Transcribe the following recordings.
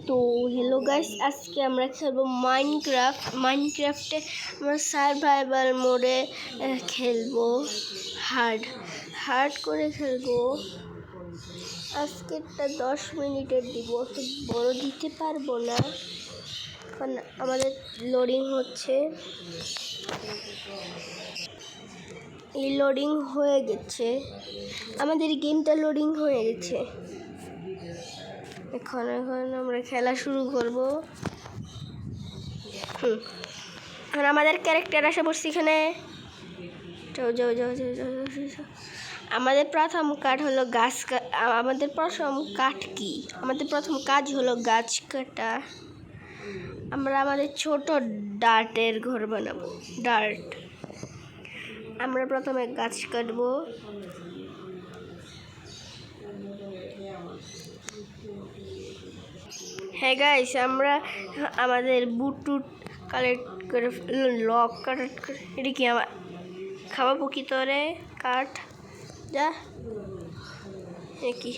তো hello guys, আজকে আমরা খেলবো মাইনক্রাফটে আমরা সার্ভাইভাল মোডে খেলবো। হার্ড করে খেলবো। আজকেরটা 10 মিনিটের দিব, তো বড় দিতে পারবো না কারণ আমাদের লোডিং হচ্ছে। এই লোডিং হয়ে গেছে, আমাদের গেমটা লোডিং হয়ে গেছে। এখন আমরা খেলা শুরু করব। আর আমাদের ক্যারেক্টার আসে পড়ছি এখানে। যাও। আমাদের প্রথম কাজ হলো আমাদের প্রথম কাজ হলো গাছ কাটা। আমরা আমাদের ছোট ডার্টের ঘর বানাবো। আমরা প্রথমে গাছ কাটবো। হ্যাঁ গাইস, আমরা আমাদের বুট কালেক্ট করে লক কালেক্ট করে এটা কি আমার খাওয়াবো কি তোরে কাঠ যা কি।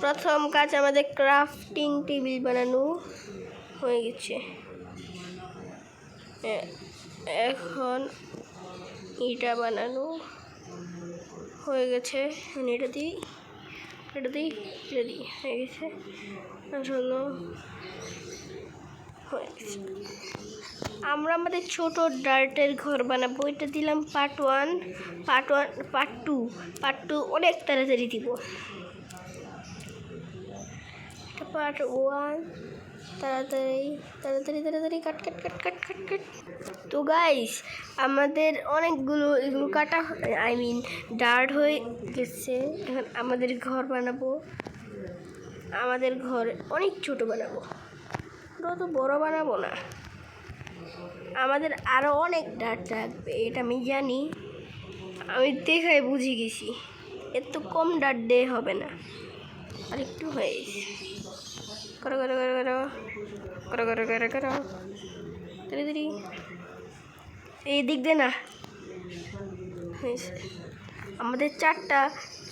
প্রথম কাজ আমাদের ক্রাফটিং টেবিল বানানো হয়ে গেছে। এখন এটা বানানো হয়ে গেছে। এটা দিই হয়ে গেছে। আমরা আমাদের ছোট ডার্টের ঘর বানাবো। এটা দিলাম পার্ট 1, পার্ট 2 অনেক তাড়াতাড়ি দিব। পার্ট 1 তাড়াতাড়ি কাট। তো গাইস, আমাদের অনেকগুলো এগুলো কাটা ডার্ট হয়ে গেছে। এখন আমাদের ঘর বানাবো। আমাদের ঘর অনেক ছোট বানাবো, তো বড় বানাবো না। আমাদের আরো অনেক ডার্ট লাগবে, এটা আমি জানি। আমি দেখাই বুঝে গেছি এত কম ডার্ট দিয়ে হবে না। আর একটু হয়ে গেছে। করো তাড়াতাড়ি এই দিক দে না। আমাদের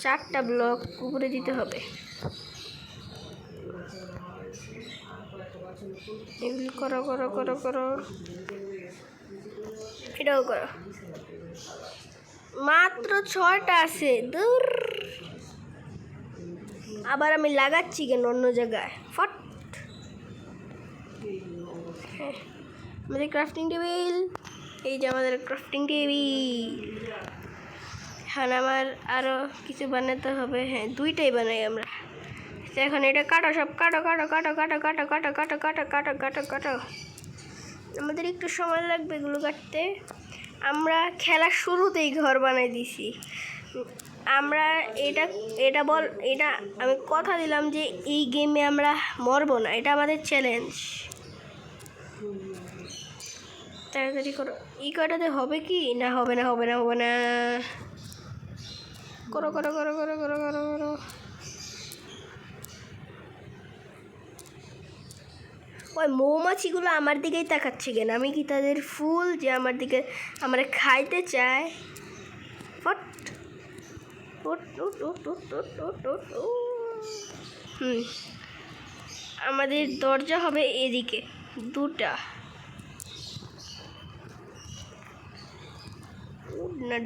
চারটা ব্লক উপরে দিতে হবে। এগুলি করো এটাও করো। মাত্র 6টা আছে, দূর। আবার আমি লাগাচ্ছি কেন অন্য জায়গায়। ফট। আমাদের ক্রাফটিং টেবিল, এই যে আমাদের ক্রাফটিং টেবিল। এখন আমার আরো কিছু বানাতে হবে। হ্যাঁ, 2টাই বানাই আমরা। এখন এটা কাটো, সব কাটো। আমাদের একটু সময় লাগবে এগুলো কাটতে। আমরা খেলার শুরুতেই ঘর বানাই দিছি। আমরা এটা আমি কথা দিলাম যে এই গেমে আমরা মরবো না। এটা আমাদের চ্যালেঞ্জ। তাড়াতাড়ি করো। এই কটাতে হবে কি না? হবে না। করো। ওই মৌমাছিগুলো আমার দিকেই তাকাচ্ছে কেন? আমি কি তাদের ফুল যে আমার দিকে আমরা খাইতে চায়? ফট। আমাদের দরজা হবে এদিকে 2টা।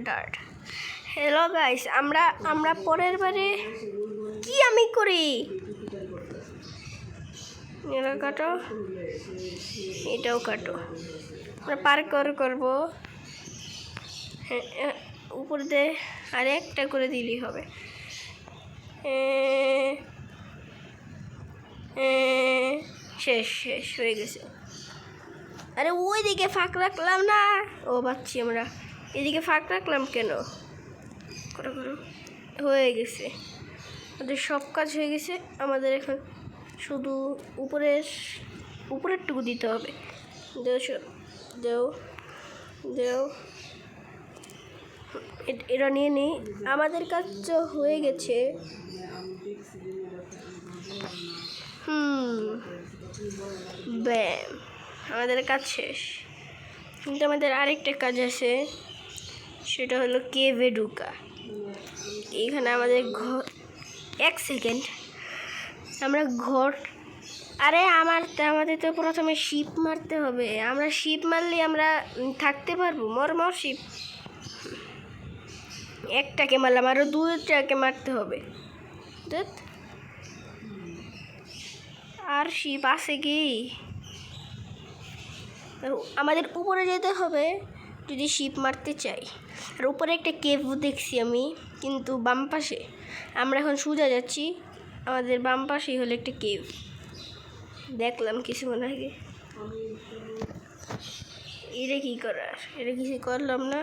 ডার্ট। হ্যালো গাইস, আমরা পরের বারে কি আমি করি। এরা কাটো, এটাও কাটো। আমরা পার্ক করবো। হ্যাঁ, উপর দিয়ে আর একটা করে দিলেই হবে। শেষ হয়ে গেছে। আরে ওই দিকে ফাঁক রাখলাম না। ও পাচ্ছি আমরা এদিকে ফাঁক রাখলাম কেন? করো হয়ে গেছে। আমাদের সব কাজ হয়ে গেছে। আমাদের এখন শুধু উপরেরটুকু দিতে হবে। দেও এটা নিয়ে নিই। আমাদের কাজ তো হয়ে গেছে। ব্যাম, আমাদের কাজ শেষ। কিন্তু আমাদের আরেকটা কাজ আছে, সেটা হলো কেভে ঢুকা। এখানে আমাদের ঘর 1 সেকেন্ড। আমরা ঘর আরে আমাদের তো প্রথমে শিপ মারতে হবে। আমরা শিপ মারলে আমরা থাকতে পারবো। মর শিপ। একটাকে মারলাম, আরো দুইটাকে মারতে হবে। ধ্যাৎ। আর শিপ আছে কি? আমাদের উপরে যেতে হবে যদি শিপ মারতে চাই। আর উপরে একটা কেভ দেখছি আমি, কিন্তু বাম পাশে। আমরা এখন সোজা যাচ্ছি, আমাদের বাম পাশেই হলো একটা কেভ। দেখলাম কিছুক্ষণ আগে। এটা কি করার? এটা কিছু করলাম না।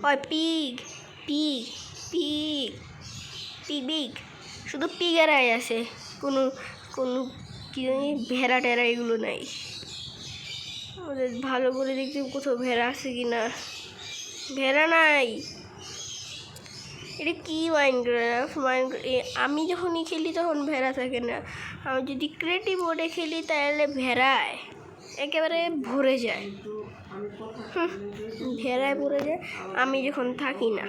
হয় pig pig pig pig pig শুধু পিগেরাই আছে, কোনো কোনো কি জানি ভেড়া টেরা এগুলো নাই। আমাদের ভালো করে দেখতে কোথাও ভেড়া আছে কি না। ভেড়া নাই। এটা কি মাইনক্রাফট? আমি যখনই খেলি তখন ভেড়া থাকে না। আমি যদি ক্রিয়েটিভ মোডে খেলি তাহলে ভেড়ায় একেবারে ভরে যায়। ভেড়ায় ভরে যায় আমি যখন থাকি না।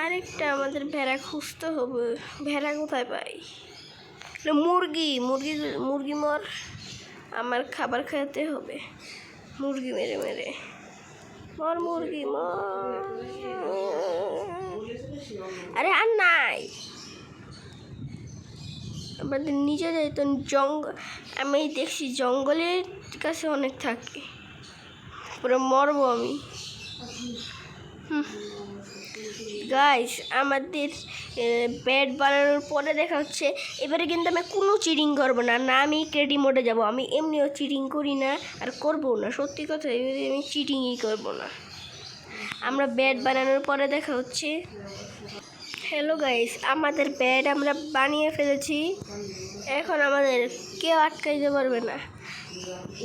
আরেকটা আমাদের ভেড়া খুঁজতে হবে। ভেড়া কোথায় পাই? মুরগি মুরগি মুরগি মর। আমার খাবার খেতে হবে। মুরগি মেরে মেরে মর মুরগি মর। আরে আর নাই। আমাদের নিচে যাই তো জঙ্গল। আমি দেখছি জঙ্গলের কাছে অনেক থাকে। পুরো মরবো আমি। গাইস আমাদের বেড বানানোর পরে দেখা হচ্ছে। এবারে কিন্তু আমি কোনো চিটিং করবো না। না আমি ক্রেডি মোডে যাবো। আমি এমনিও চিটিং করি না, আর করবো না। সত্যি কথা, এবারে আমি চিটিংই করবো না। আমরা বেড বানানোর পরে দেখা হচ্ছে। হ্যালো গাইস, আমাদের বেড আমরা বানিয়ে ফেলেছি। এখন আমাদের কেউ আটকাইতে পারবে না।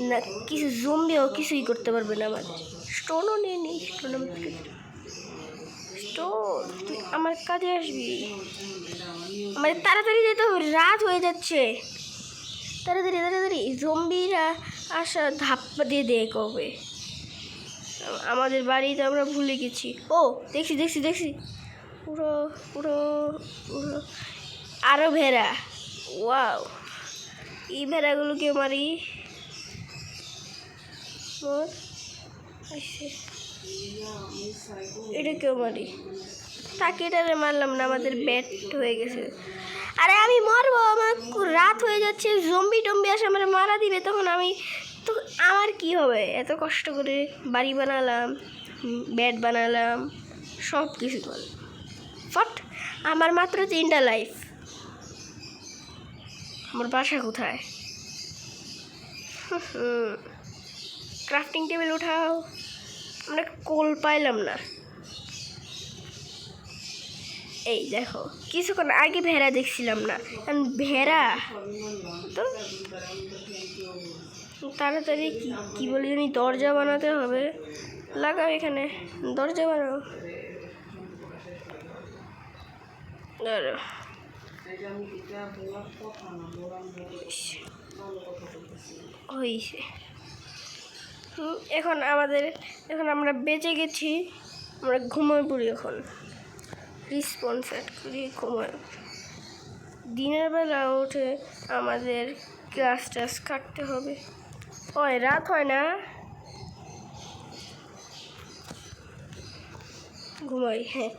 না কিছু জম্বিও কিছুই করতে পারবে না আমাদের। স্টোনও নিয়ে নিই। স্টোন তুই আমার কাজে আসবি। আমাদের তাড়াতাড়ি যেতে হবে, রাত হয়ে যাচ্ছে। তাড়াতাড়ি তাড়াতাড়ি। জম্বিরা আসা ধাপ্পা দিয়ে দেয় কবে। আমাদের বাড়িতে আমরা ভুলে গেছি। ও দেখছি দেখছি দেখছি পুরো পুরো পুরো আরও ভেড়া। ওয়াও, এই ভেড়াগুলোকে মারি। এটা কেউ মারি। তাকে এটারে মারলাম না, আমাদের ব্যাট হয়ে গেছে। আরে আমি মরবো, আমার রাত হয়ে যাচ্ছে। জম্বি টম্বি আসে আমার মারা দিবে, তখন আমি তো আমার কি হবে? এত কষ্ট করে বাড়ি বানালাম, ব্যাট বানালাম, সব কিছু করলাম। ফট, আমার মাত্র 3টা লাইফ। আমার বাসা কোথায়? ক্রাফটিং টেবিল উঠাও। আমরা কোল পাইলাম না। এই দেখো, কিছুক্ষণ আগে ভেড়া দেখছিলাম না, কারণ ভেড়া তো তাড়াতাড়ি কি বলে জানি দরজা বানাতে হবে। লাগাও এখানে, দরজা বানাও। হয়েছে। এখন আমরা বেঁচে গেছি। আমরা ঘুমিয়ে পড়ি এখন। রিসপন্স সেট করি, ঘুমাই। দিনের বেলা উঠে আমাদের গাছ টাছ কাটতে হবে। হয় রাত হয় না, ঘুমাই। হ্যাঁ,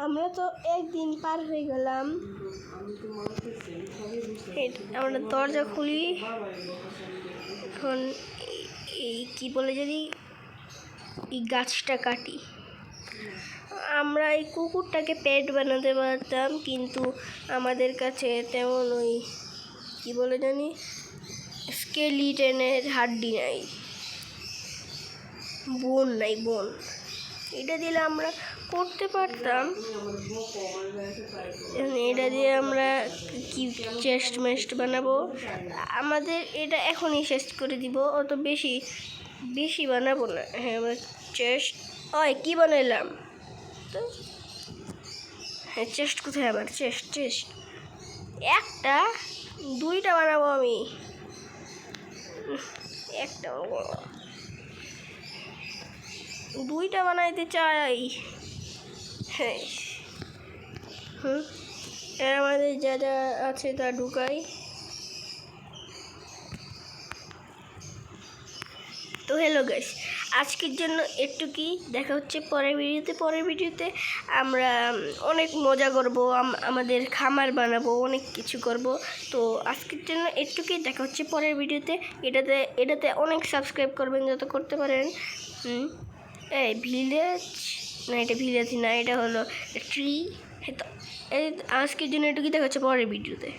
আমরা তো একদিন পার হয়ে গেলাম। আমরা দরজা খুলি। এখন এই কি বলে যদি এই গাছটা কাটি। আমরা এই কুকুরটাকে পেট বানাতে পারতাম, কিন্তু আমাদের কাছে তেমন ওই কি বলে জানি স্কেলিটনের হাড্ডি নাই, বোন নাই, বোন। এটা দিলে আমরা করতে পারতাম। এটা দিয়ে আমরা কি চেস্ট মেস্ট বানাবো। আমাদের এটা এখনই শেষ করে দিব, অত বেশি বেশি বানাবো না। হ্যাঁ, আমরা চেস্ট কি বানাইলাম তো। হ্যাঁ, চেস্ট কোথায়? আবার চেস্ট চেস্ট একটা 2টা বানাবো আমি। একটা 2টা বানাইতে চাই। হ্যাঁ, এর আমাদের যা যা আছে তা ঢুকাই। তো হ্যালো গাইস, আজকের জন্য এটুকুই। দেখা হচ্ছে পরের ভিডিওতে আমরা অনেক মজা করব, আমাদের খামার বানাবো, অনেক কিছু করব। তো আজকের জন্য এটুকুই। দেখা হচ্ছে পরের ভিডিওতে। এটাতে অনেক সাবস্ক্রাইব করবেন যত করতে পারেন। এই ভিলেজ না, এটা ভিলেজ না, এটা হলো ট্রি। তো আজকের জন্য এটুকুই। দেখা হচ্ছে পরের ভিডিওতে।